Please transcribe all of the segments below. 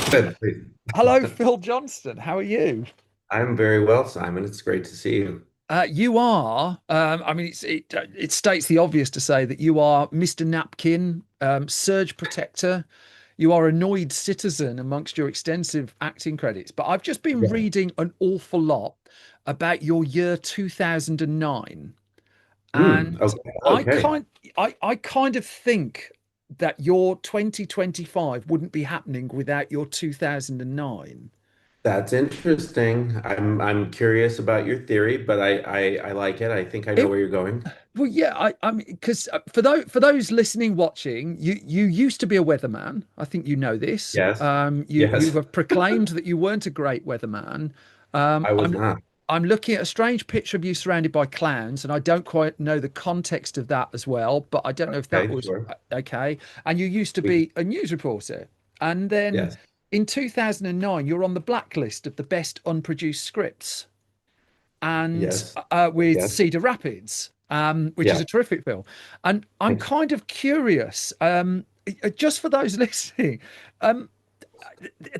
Good, please. Hello, Phil Johnston. How are you? I'm very well, Simon. It's great to see you. You are. It states the obvious to say that you are Mr. Napkin, Surge Protector. You are annoyed citizen amongst your extensive acting credits. But I've just been Yeah. reading an awful lot about your year 2009, and Okay. I Okay. kind I kind of think that your 2025 wouldn't be happening without your 2009. That's interesting. I'm curious about your theory, but I like it. I think I know It where you're going. Well, yeah, I mean, because for those listening, watching, you used to be a weatherman. I think you know this. Yes. You Yes. have proclaimed that you weren't a great weatherman. Um, I was I'm not. I'm looking at a strange picture of you surrounded by clowns, and I don't quite know the context of that as well. But I don't know if that Okay, was sure. okay. And you used to We, be a news reporter, and then yes. in 2009, you're on the blacklist of the best unproduced scripts and Yes. with Yes. Cedar Rapids, which is Yeah. a terrific film. And I'm I, kind of curious, just for those listening, um,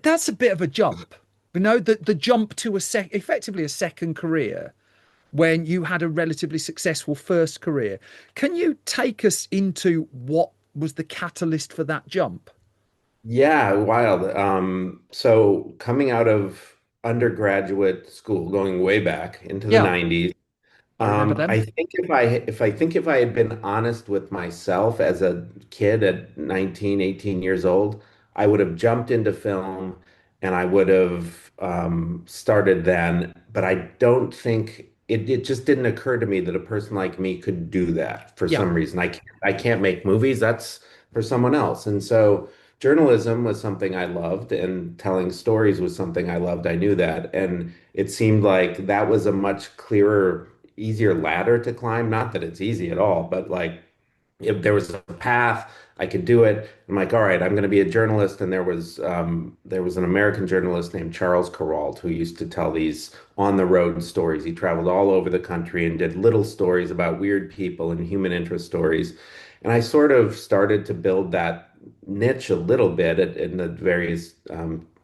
that's a bit of a jump. You know, the jump to effectively a second career when you had a relatively successful first career. Can you take us into what was the catalyst for that jump? yeah, wild. So coming out of undergraduate school, going way back into the Yeah, 90s. I remember them. I think if I had been honest with myself as a kid at 19, 18 years old, I would have jumped into film and I would have started then. But I don't think it just didn't occur to me that a person like me could do that for Yeah, some reason. I can't make movies. That's for someone else. And so journalism was something I loved and telling stories was something I loved. I knew that. And it seemed like that was a much clearer, easier ladder to climb. Not that it's easy at all, but like if there was a path, I could do it. I'm like, all right, I'm going to be a journalist. And there was an American journalist named Charles Kuralt who used to tell these on the road stories. He traveled all over the country and did little stories about weird people and human interest stories. And I sort of started to build that niche a little bit in the various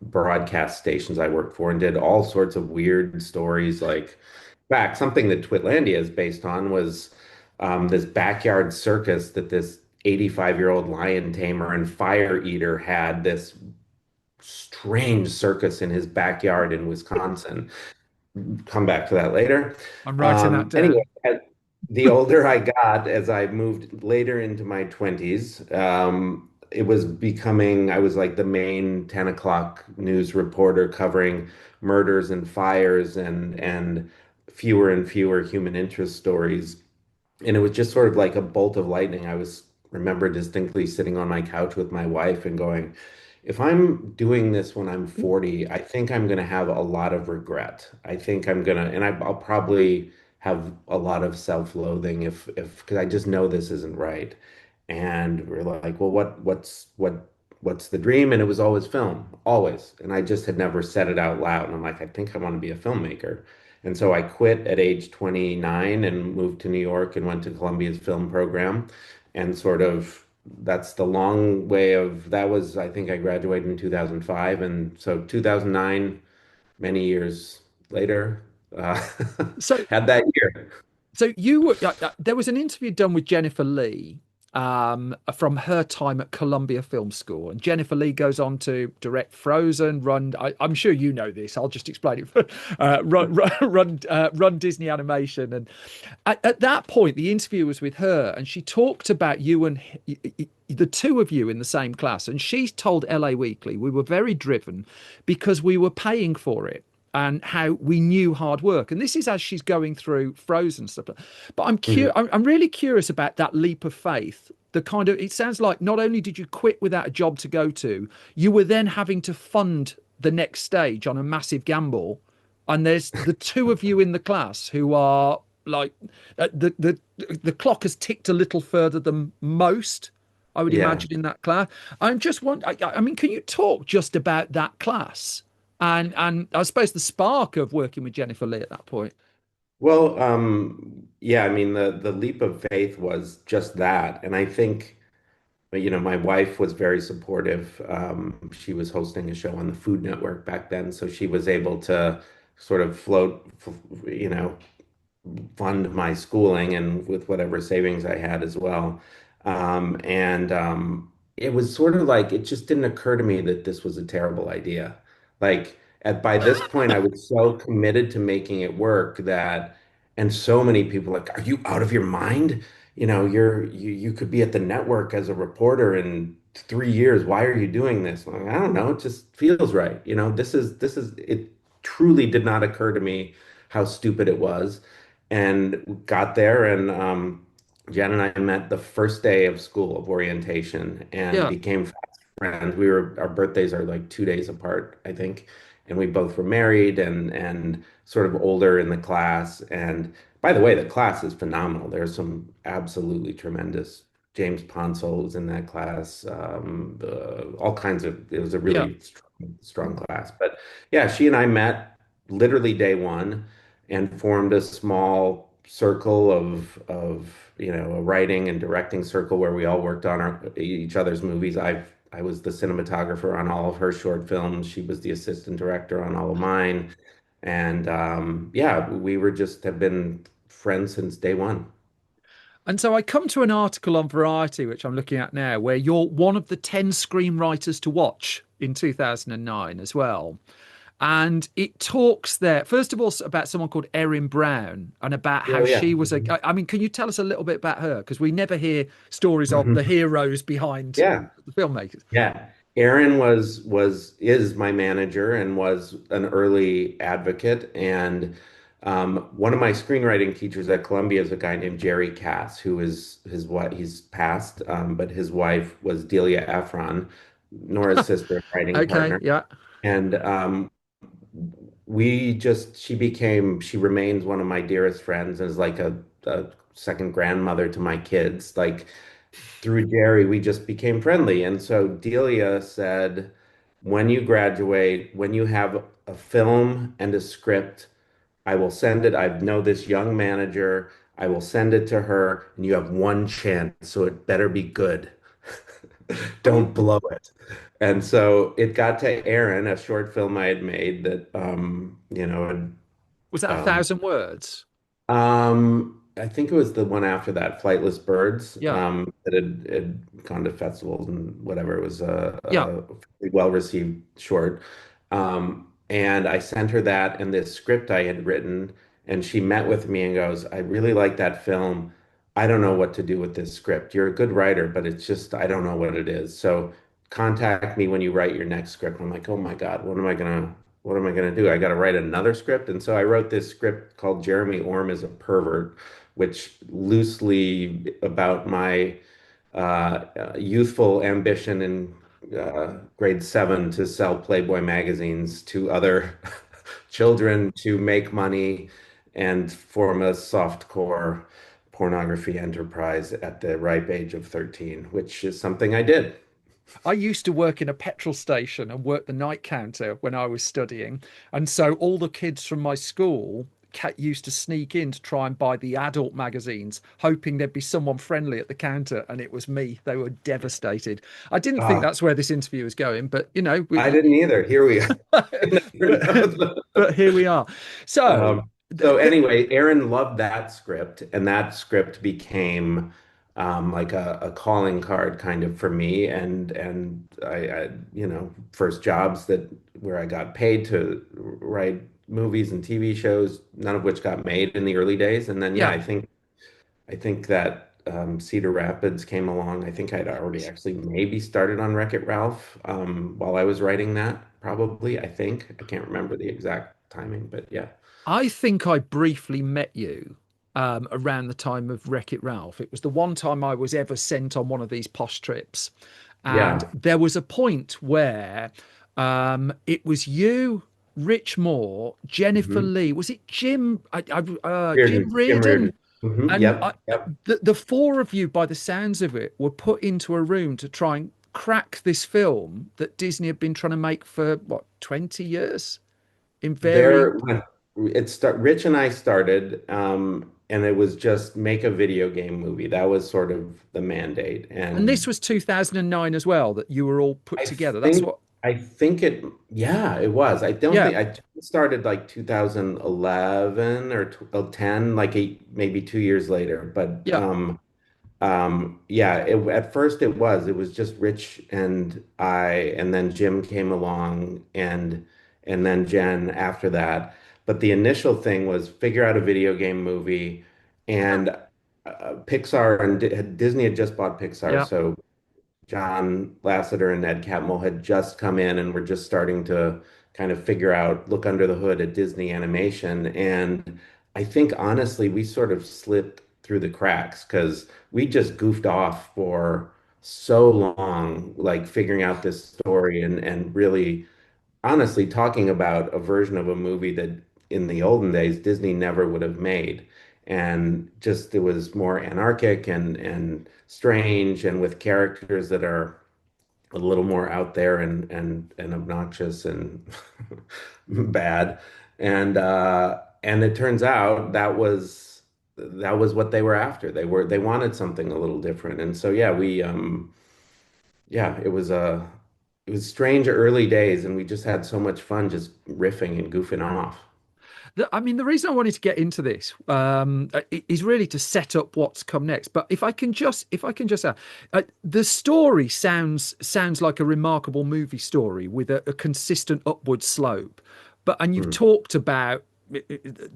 broadcast stations I worked for and did all sorts of weird stories. Like, in fact, something that Twitlandia is based on was this backyard circus that this 85-year-old lion tamer and fire eater had this strange circus in his backyard in Wisconsin. Come back to that later. I'm writing that Anyway, down. the older I got, as I moved later into my 20s, it was becoming, I was like the main 10 o'clock news reporter covering murders and fires and fewer and fewer human interest stories. And it was just sort of like a bolt of lightning. I was remember distinctly sitting on my couch with my wife and going, if I'm doing this when I'm 40, I think I'm going to have a lot of regret. I think I'm going to, and I'll probably have a lot of self-loathing because I just know this isn't right. And we're like, well, what's the dream? And it was always film, always. And I just had never said it out loud. And I'm like, I think I want to be a filmmaker. And so I quit at age 29 and moved to New York and went to Columbia's film program. And sort of that's the long way of that was, I think I graduated in 2005. And so 2009, many years later, uh, So had that year. So you were there was an interview done with Jennifer Lee from her time at Columbia Film School, and Jennifer Lee goes on to direct Frozen, I'm sure you know this. I'll just explain it. Run Disney Animation, and at that point, the interview was with her, and she talked about you and the two of you in the same class, and she told LA Weekly we were very driven because we were paying for it and how we knew hard work. And this is as she's going through Frozen stuff. But Mhm. I'm really curious about that leap of faith. The kind of it sounds like not only did you quit without a job to go to, you were then having to fund the next stage on a massive gamble. And there's the two of you in the class who are like the clock has ticked a little further than most. I would Yeah. imagine in that class. I'm just want. I mean, can you talk just about that class? And I suppose the spark of working with Jennifer Lee at that point. Well, yeah, I mean the leap of faith was just that. And I think my wife was very supportive. She was hosting a show on the Food Network back then, so she was able to sort of you know, fund my schooling and with whatever savings I had as well. And it was sort of like it just didn't occur to me that this was a terrible idea. Like by this point, I was so committed to making it work that, and so many people like, are you out of your mind? You could be at the network as a reporter in 3 years. Why are you doing this? I'm like, I don't know. It just feels right. This is it. Truly did not occur to me how stupid it was, and got there, and Jen and I met the first day of school of orientation and Yeah. became fast friends. Our birthdays are like 2 days apart, I think, and we both were married and sort of older in the class. And by the way, the class is phenomenal. There's some absolutely tremendous. James Ponsel was in that class. All kinds of. It was a Yeah. really strong class. But yeah, she and I met literally day one and formed a small circle of a writing and directing circle where we all worked on each other's movies. I was the cinematographer on all of her short films. She was the assistant director on all of mine. And yeah, we were just have been friends since day one. And so I come to an article on Variety, which I'm looking at now, where you're one of the 10 screenwriters to watch in 2009 as well. And it talks there, first of all, about someone called Erin Brown and about how Oh yeah. she was a. I mean, can you tell us a little bit about her? Because we never hear stories of the Mhm. heroes behind Yeah. the filmmakers. Yeah. Aaron is my manager and was an early advocate. And one of my screenwriting teachers at Columbia is a guy named Jerry Cass, who is his what he's passed, but his wife was Delia Ephron, Nora's sister and writing Okay, partner. yeah. And she remains one of my dearest friends and is like a second grandmother to my kids. Like through Jerry, we just became friendly. And so Delia said, when you graduate, when you have a film and a script, I will send it. I know this young manager. I will send it to her, and you have one chance, so it better be good. Oh, Don't blow it. And so it got to Aaron, a short film I had made that, was that a um, thousand words? I think it was the one after that, Flightless Birds, Yeah, that had gone to festivals and whatever. It was yeah. a well-received short. And I sent her that and this script I had written, and she met with me and goes, I really like that film. I don't know what to do with this script. You're a good writer, but it's just, I don't know what it is. So contact me when you write your next script. I'm like, oh my God, what am I going to do? I got to write another script. And so I wrote this script called Jeremy Orm is a Pervert, which loosely about my youthful ambition in grade seven to sell Playboy magazines to other children to make money and form a softcore pornography enterprise at the ripe age of 13, which is something I did. I used to work in a petrol station and work the night counter when I was studying. And so all the kids from my school used to sneak in to try and buy the adult magazines, hoping there'd be someone friendly at the counter. And it was me. They were devastated. I didn't think Ah, that's where this interview was going, but you know, I didn't either. Here we are. You never but, know. but here we are. So, So anyway, Aaron loved that script, and that script became like a calling card kind of for me, and first jobs that where I got paid to write movies and TV shows, none of which got made in the early days, and then yeah, yeah, I think that Cedar Rapids came along. I think I'd already actually maybe started on Wreck-It Ralph while I was writing that, probably. I can't remember the exact timing, but yeah. I think I briefly met you around the time of Wreck-It Ralph. It was the one time I was ever sent on one of these posh trips. And Yeah. there was a point where it was you, Rich Moore, Jennifer Hmm. Lee. Was it Jim Jim Reardon? Reardon. Hmm. And Yep. Yep. the four of you, by the sounds of it, were put into a room to try and crack this film that Disney had been trying to make for what, 20 years in varying. Rich and I started, and it was just make a video game movie. That was sort of the mandate. And this And was 2009 as well, that you were all put I together. That's think what, I think it yeah, it was. I don't yeah, think I started like 2011 or 10, like maybe 2 years later. But yeah, yeah, at first it was just Rich and I, and then Jim came along, and then Jen after that. But the initial thing was figure out a video game movie, and Pixar and Disney had just bought Pixar, yeah. so John Lasseter and Ed Catmull had just come in and were just starting to kind of figure out, look under the hood at Disney animation. And I think honestly, we sort of slipped through the cracks because we just goofed off for so long, like figuring out this story and really honestly talking about a version of a movie that in the olden days Disney never would have made. And just it was more anarchic and strange and with characters that are a little more out there and obnoxious and bad. And it turns out that was what they were after. They wanted something a little different. And so yeah, it was strange early days, and we just had so much fun just riffing and goofing off. I mean, the reason I wanted to get into this is really to set up what's come next. But if I can just the story sounds like a remarkable movie story with a consistent upward slope. And you've Mm. talked about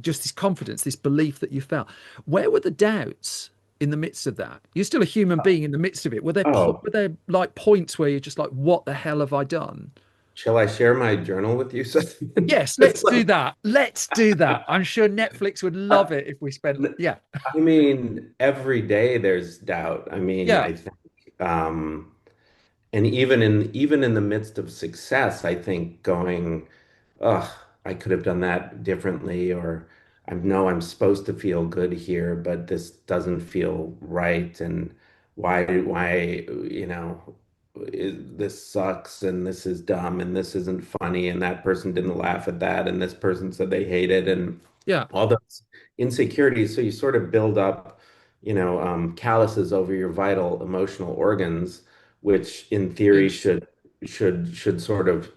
just this confidence, this belief that you felt. Where were the doubts in the midst of that? You're still a human being in the midst of it. Oh, Were there like points where you're just like, what the hell have I done? shall I share my journal with you? So Yes, it's let's do like, that. Let's do that. I'm sure Netflix would love it if we spent, yeah, I mean, every day there's doubt. I mean, yeah, I think, and even in the midst of success, I think going, oh, I could have done that differently, or I know I'm supposed to feel good here, but this doesn't feel right, and why, this sucks, and this is dumb, and this isn't funny, and that person didn't laugh at that, and this person said they hate it, and yeah, all those insecurities. So you sort of build up, calluses over your vital emotional organs, which in theory yes, should sort of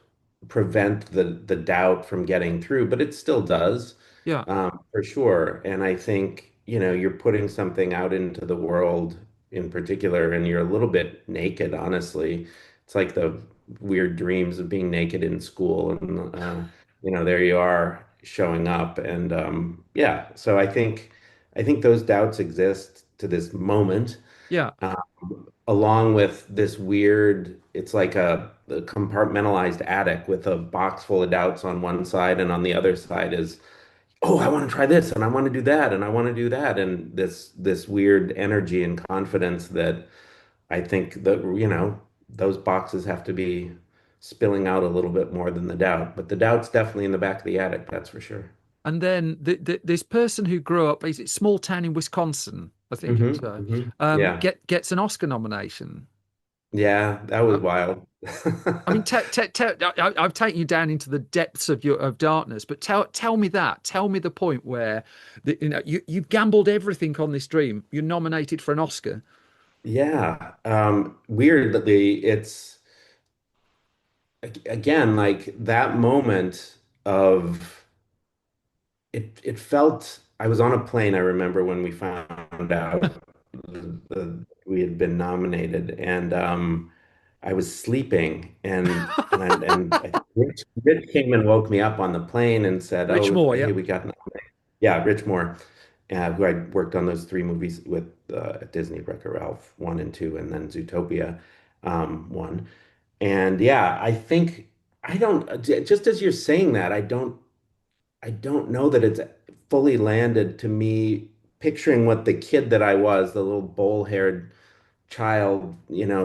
prevent the doubt from getting through, but it still does, yeah, for sure. And I think, you're putting something out into the world in particular, and you're a little bit naked, honestly. It's like the weird dreams of being naked in school, and there you are showing up, and yeah. So I think those doubts exist to this moment, yeah. along with this weird, it's like a compartmentalized attic with a box full of doubts on one side, and on the other side is, oh, I want to try this, and I want to do that, and I want to do that, and this weird energy and confidence that I think that, those boxes have to be spilling out a little bit more than the doubt. But the doubt's definitely in the back of the attic, that's for sure. And then this person who grew up, is it small town in Wisconsin? I think it was. Yeah. Gets an Oscar nomination. Yeah, that was Uh, wild. I mean, I've taken you down into the depths of your of darkness, but tell me that. Tell me the point where you've gambled everything on this dream. You're nominated for an Oscar. Yeah. Weirdly, it's again like that moment of it felt I was on a plane, I remember when we found out we had been nominated, and I was sleeping, and I think Rich came and woke me up on the plane and said, Rich "Oh, Moore, yeah. hey, we got nominated." Yeah, Rich Moore, who I worked on those three movies with, at Disney, Wreck-It Ralph 1 and 2, and then Zootopia, 1. And yeah, I think I don't just as you're saying that, I don't know that it's fully landed to me picturing what the kid that I was, the little bowl-haired child,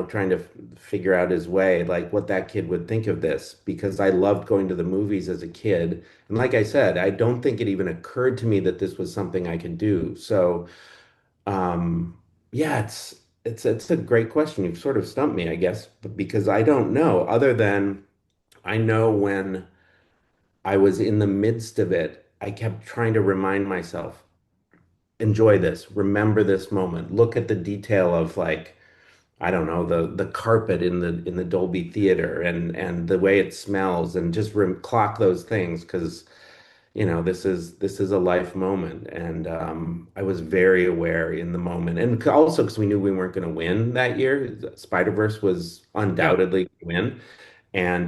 trying to figure out his way, like what that kid would think of this, because I loved going to the movies as a kid. And like I said, I don't think it even occurred to me that this was something I could do. So, yeah, it's a great question. You've sort of stumped me, I guess, because I don't know, other than I know when I was in the midst of it, I kept trying to remind myself, enjoy this, remember this moment, look at the detail of like, I don't know, the carpet in the Dolby Theater and the way it smells and just clock those things because this is a life moment, and I was very aware in the moment, and also because we knew we weren't going to win that year. Spider-Verse was Yeah. undoubtedly going to win, and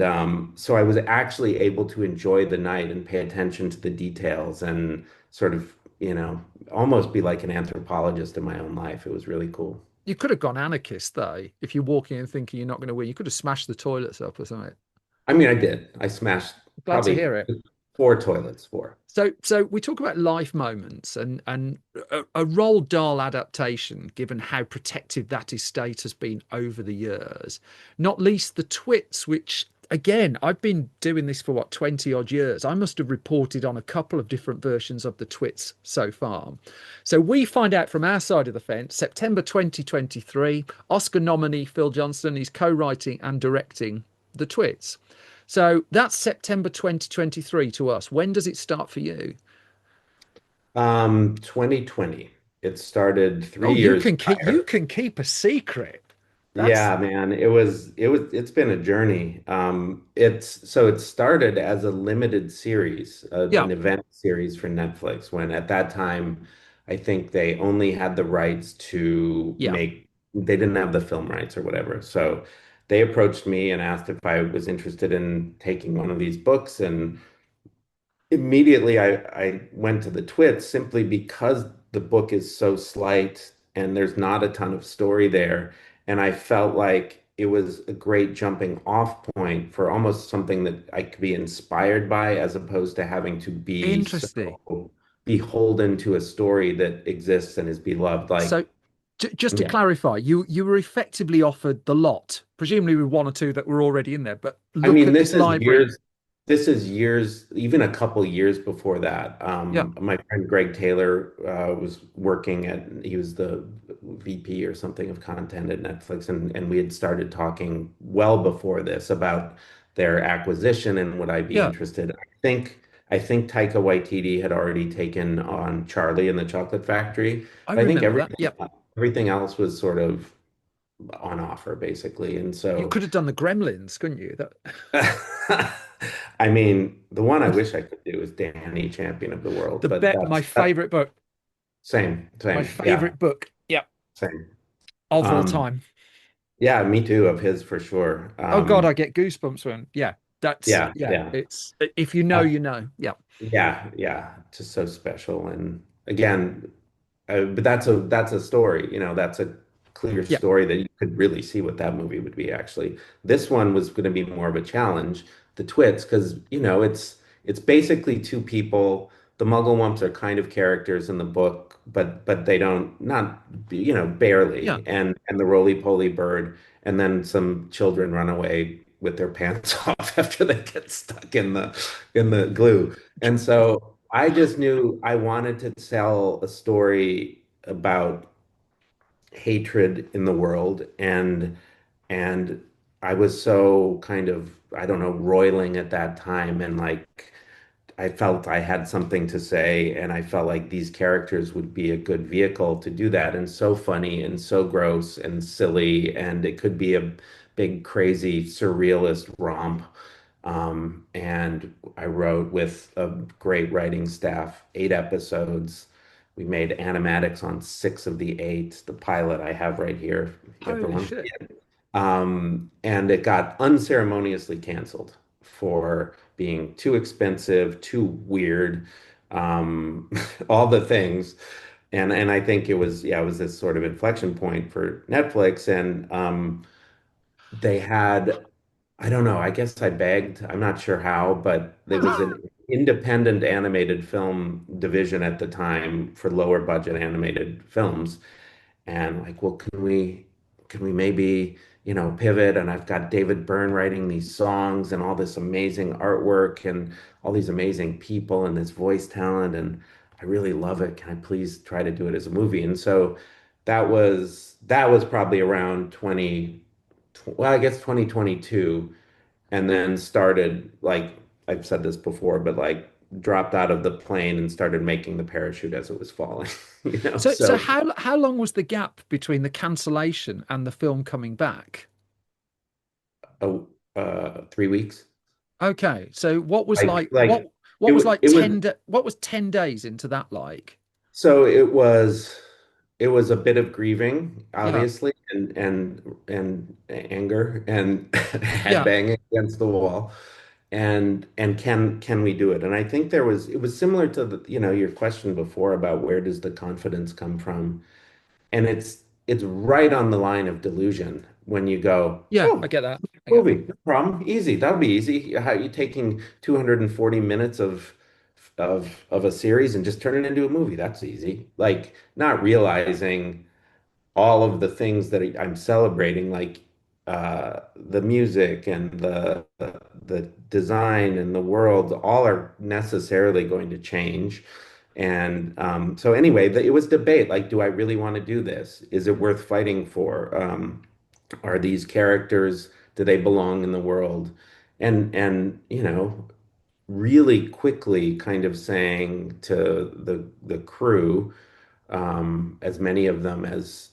so I was actually able to enjoy the night and pay attention to the details and sort of, almost be like an anthropologist in my own life. It was really cool. You could have gone anarchist though. If you're walking in thinking you're not going to win, you could have smashed the toilets up or something. I mean, I did. I smashed Glad to probably hear it. four toilets, four. So we talk about life moments and a Roald Dahl adaptation, given how protective that estate has been over the years, not least the Twits, which again, I've been doing this for what, 20 odd years. I must have reported on a couple of different versions of the Twits so far. So we find out from our side of the fence, September 2023, Oscar nominee Phil Johnston is co-writing and directing the Twits. So that's September 2023 to us. When does it start for you? 2020. It started three Oh, you years can prior. keep a secret. That's Yeah, man, it's been a journey. It started as a limited series, yeah, an event series for Netflix when at that time I think they only had the rights to yeah. they didn't have the film rights or whatever. So they approached me and asked if I was interested in taking one of these books, and immediately I went to the Twits simply because the book is so slight and there's not a ton of story there. And I felt like it was a great jumping off point for almost something that I could be inspired by, as opposed to having to be Interesting. so beholden to a story that exists and is beloved. So Like, just to yeah. clarify, you were effectively offered the lot, presumably with one or two that were already in there. But I look mean, at this library. this is years, even a couple years before that. Yeah, My friend Greg Taylor was he was the VP or something of content at Netflix, and we had started talking well before this about their acquisition and would I be yeah. interested. I think Taika Waititi had already taken on Charlie and the Chocolate Factory, I but I think remember that. Yeah. everything else was sort of on offer basically, and You so. could have done the Gremlins, couldn't you? That I mean, the one I wish I could do is Danny, Champion of the World, the but bet my that's favorite book. My yeah, favorite book. Yeah, same. of all Um, time. yeah, me too, of his for sure. Oh God, I get goosebumps when yeah, that's Yeah, yeah, yeah. it's if you know, Uh, you know. Yeah. Yeah, yeah, just so special. And again, but that's a story, that's a clear Yeah. story that you could really see what that movie would be actually. This one was going to be more of a challenge, the Twits, because it's basically two people. The Mugglewumps are kind of characters in the book, but they don't not Yeah. barely. And the roly-poly bird, and then some children run away with their pants off after they get stuck in the glue. And so I just knew I wanted to tell a story about hatred in the world, and I was so kind of, I don't know, roiling at that time, and like I felt I had something to say, and I felt like these characters would be a good vehicle to do that, and so funny and so gross and silly, and it could be a big, crazy, surrealist romp. And I wrote with a great writing staff, 8 episodes. We made animatics on 6 of the 8. The pilot I have right here, if you ever Holy want. shit. And it got unceremoniously canceled for being too expensive, too weird, um, all the things. And I think it was this sort of inflection point for Netflix. And they had, I don't know, I guess I begged, I'm not sure how, but there was an independent animated film division at the time for lower budget animated films. And like, well, can we maybe, pivot? And I've got David Byrne writing these songs and all this amazing artwork and all these amazing people and this voice talent, and I really love it. Can I please try to do it as a movie? And so that was probably around 20, well, I guess 2022, and then started, like I've said this before, but like dropped out of the plane and started making the parachute as it was falling, you know? So So, how long was the gap between the cancellation and the film coming back? oh, 3 weeks. Okay, so what was Like, like like what was like it was, what was 10 days into that like? so it was a bit of grieving, Yeah, obviously, and anger and yeah, headbanging against the wall. And can we do it? And I think it was similar to the, your question before about where does the confidence come from? And it's right on the line of delusion when you go, yeah, I oh, get that. I get that. movie, no problem, easy. That'll be easy. How you taking 240 minutes of a series and just turn it into a movie? That's easy. Like not realizing all of the things that I'm celebrating, like the music and the design and the world, all are necessarily going to change. And so anyway, it was debate. Like, do I really want to do this? Is it worth fighting for? Are these characters, do they belong in the world? And really quickly kind of saying to the crew, as many of them as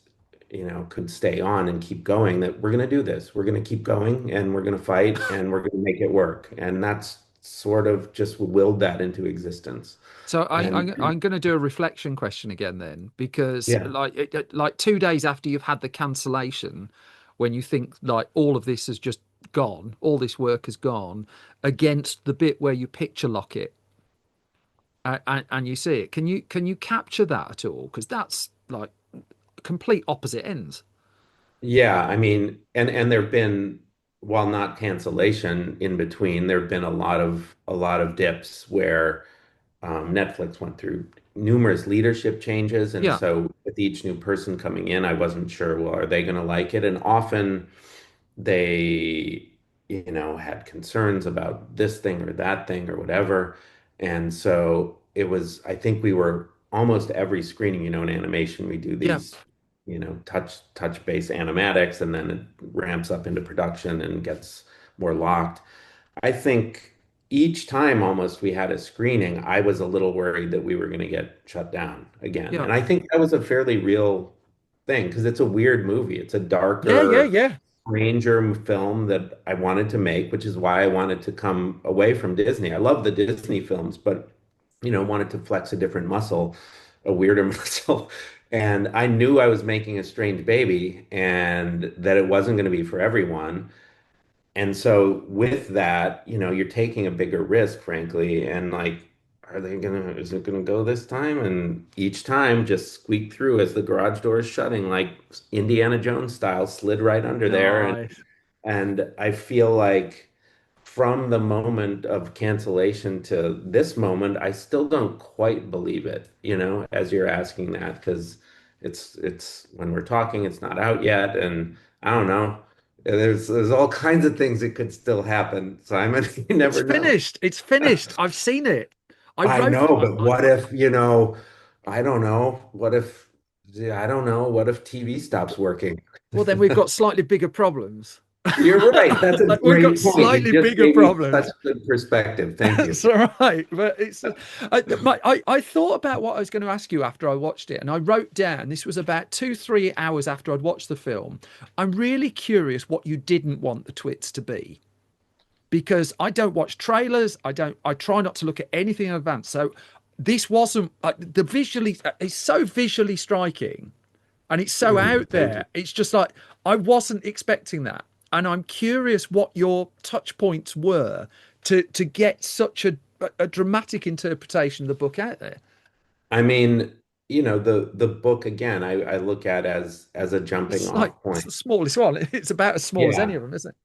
could stay on and keep going, that we're going to do this. We're going to keep going and we're going to fight and we're going to make it work. And that's sort of just willed that into existence. So And I'm going to do a reflection question again then, because yeah, like like 2 days after you've had the cancellation, when you think like all of this has just gone, all this work has gone, against the bit where you picture lock it and you see it, can you capture that at all? Because that's like complete opposite ends. yeah, I mean, and there've been, while not cancellation in between, there've been a lot of dips where Netflix went through numerous leadership changes, and Yeah, so with each new person coming in, I wasn't sure, well, are they going to like it? And often they, had concerns about this thing or that thing or whatever. And so it was, I think we were almost every screening, in animation, we do yeah. these, touch base animatics, and then it ramps up into production and gets more locked. I think each time almost we had a screening, I was a little worried that we were going to get shut down again. Yeah. And I think that was a fairly real thing because it's a weird movie. It's a Yeah, yeah, darker, yeah. stranger film that I wanted to make, which is why I wanted to come away from Disney. I love the Disney films, but wanted to flex a different muscle, a weirder muscle. And I knew I was making a strange baby and that it wasn't going to be for everyone. And so with that, you're taking a bigger risk, frankly, and like, is it gonna go this time? And each time just squeak through as the garage door is shutting, like Indiana Jones style, slid right under there. And Nice. and I feel like from the moment of cancellation to this moment, I still don't quite believe it, as you're asking that, because it's when we're talking, it's not out yet, and I don't know. There's all kinds of things that could still happen, Simon. You It's never know. finished. It's finished. I've seen it. I I wrote. know, but what if, I don't know. What if, yeah, I don't know. What if TV stops working? Well, then we've got slightly bigger problems. You're right. That's a Like we've got great point. You slightly just bigger gave me such problems. good perspective. Thank you. That's all right. But I thought about what I was going to ask you after I watched it, and I wrote down this was about 2, 3 hours after I'd watched the film. I'm really curious what you didn't want the Twits to be, because I don't watch trailers. I try not to look at anything in advance. So this wasn't the visually, it's so visually striking and it's so out Thank you. there. It's just like I wasn't expecting that. And I'm curious what your touch points were to get such a dramatic interpretation of the book out there. I mean, the book again, I look at as a jumping It's like off it's point. the smallest one. It's about as small as any Yeah. of them, isn't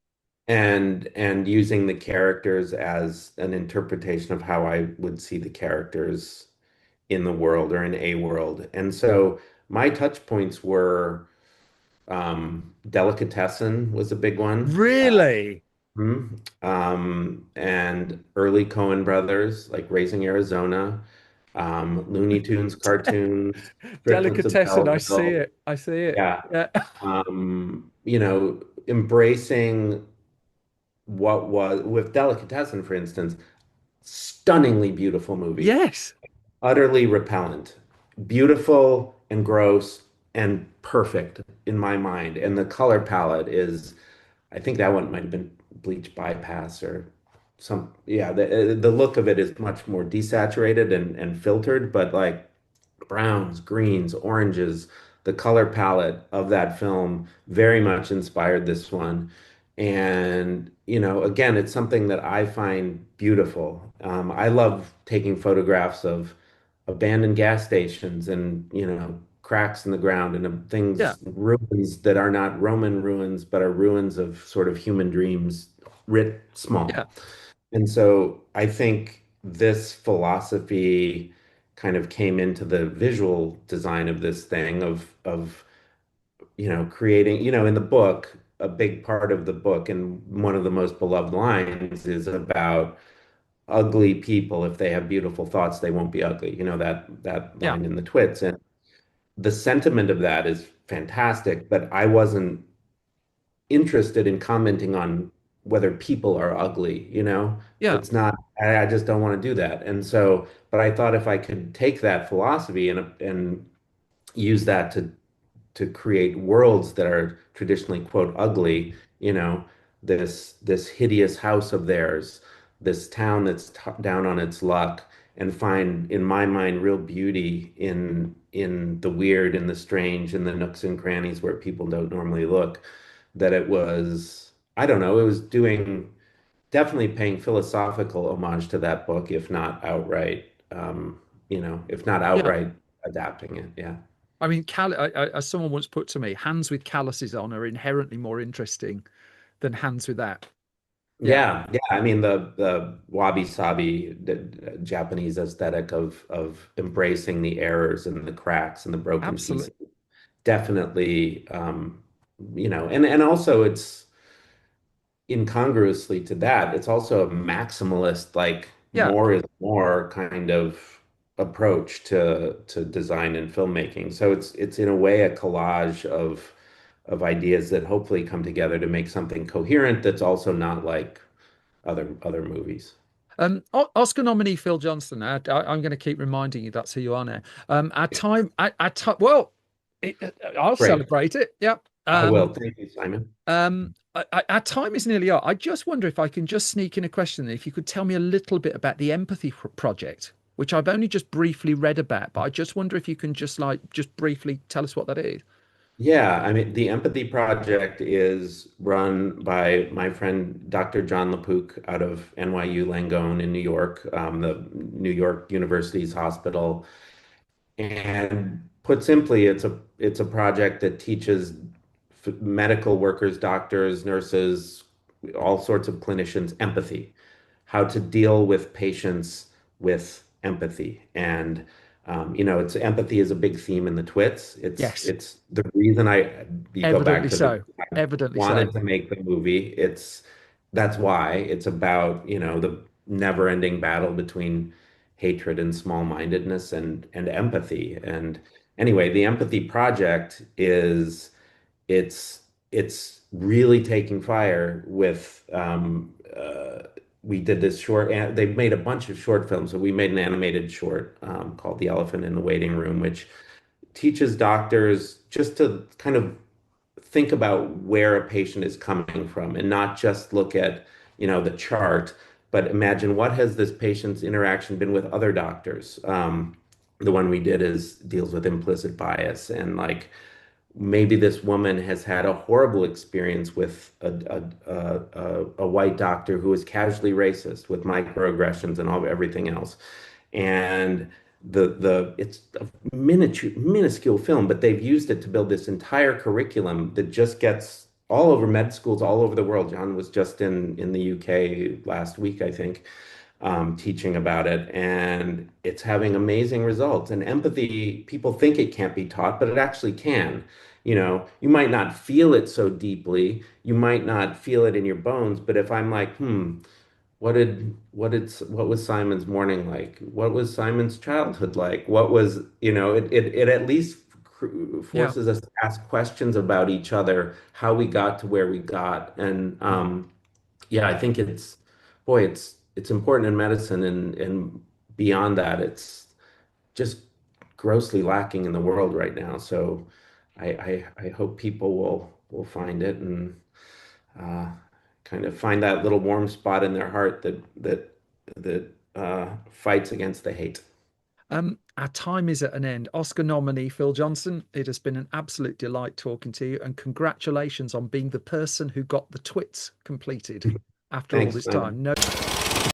it? And using the characters as an interpretation of how I would see the characters in the world or in a world. And so my touch points were delicatessen was a big one. Really? And early Coen brothers, like Raising Arizona, Looney Tunes cartoons, Triplets of Delicatessen. I see Belleville. it. I see it. Yeah. Yeah. Embracing what was with Delicatessen, for instance. Stunningly beautiful movie, Yes. utterly repellent, beautiful and gross and perfect in my mind. And the color palette is, I think that one might have been bleach bypass or some, yeah, the look of it is much more desaturated and filtered, but like browns, greens, oranges, the color palette of that film very much inspired this one. And, again, it's something that I find beautiful. I love taking photographs of abandoned gas stations and, cracks in the ground and Yeah. things, ruins that are not Roman ruins, but are ruins of sort of human dreams writ Yeah. small. And so I think this philosophy kind of came into the visual design of this thing of creating, in the book, a big part of the book and one of the most beloved lines is about ugly people. If they have beautiful thoughts, they won't be ugly. That Yeah. line in the Twits. And the sentiment of that is fantastic, but I wasn't interested in commenting on whether people are ugly, Yeah. It's not, I just don't want to do that. And so, but I thought if I could take that philosophy and use that to create worlds that are traditionally, quote, ugly, this hideous house of theirs, this town that's t down on its luck, and find, in my mind, real beauty in the weird and the strange and the nooks and crannies where people don't normally look, that it was, I don't know, it was doing definitely paying philosophical homage to that book, if not outright, if not Yeah. outright adapting it. Yeah. I mean, as someone once put to me, hands with calluses on are inherently more interesting than hands without. Yeah. Yeah, yeah. I mean the wabi-sabi, the Japanese aesthetic of embracing the errors and the cracks and the broken Absolutely. pieces. Definitely, and also it's incongruously to that, it's also a maximalist, like Yeah. more is more kind of approach to design and filmmaking. So it's in a way a collage of ideas that hopefully come together to make something coherent that's also not like other movies. Oscar nominee Phil Johnston. I'm going to keep reminding you that's who you are now. Our time. Well, I'll Great. celebrate it. Yeah. I will. Thank you, Simon. Our time is nearly up. I just wonder if I can just sneak in a question. If you could tell me a little bit about the Empathy Project, which I've only just briefly read about, but I just wonder if you can just briefly tell us what that is. Yeah, I mean, the Empathy Project is run by my friend Dr. John LaPook out of NYU Langone in New York, the New York University's hospital. And put simply, it's a project that teaches medical workers, doctors, nurses, all sorts of clinicians empathy, how to deal with patients with empathy. And it's empathy is a big theme in the Twits. It's Yes, it's the reason you go back evidently to the so. Evidently so. wanted to make the movie. That's why it's about, the never-ending battle between hatred and small-mindedness and empathy. And anyway, the Empathy Project is it's really taking fire with we did this short and they've made a bunch of short films. So we made an animated short called The Elephant in the Waiting Room, which teaches doctors just to kind of think about where a patient is coming from and not just look at, the chart, but imagine what has this patient's interaction been with other doctors. The one we did is deals with implicit bias and like maybe this woman has had a horrible experience with a white doctor who is casually racist with microaggressions and everything else. And the it's a minuscule film, but they've used it to build this entire curriculum that just gets all over med schools all over the world. John was just in the UK last week, I think, teaching about it, and it's having amazing results. And empathy, people think it can't be taught, but it actually can. You might not feel it so deeply, you might not feel it in your bones, but if I'm like, what was Simon's morning like? What was Simon's childhood like? What was, it at least Yeah. forces us to ask questions about each other, how we got to where we got. And yeah, I think boy, it's important in medicine, and beyond that, it's just grossly lacking in the world right now. So I hope people will find it and uh, kind of find that little warm spot in their heart that fights against the hate. Our time is at an end. Oscar nominee Phil Johnston, it has been an absolute delight talking to you, and congratulations on being the person who got the Twits completed after all Thanks, this man. time. No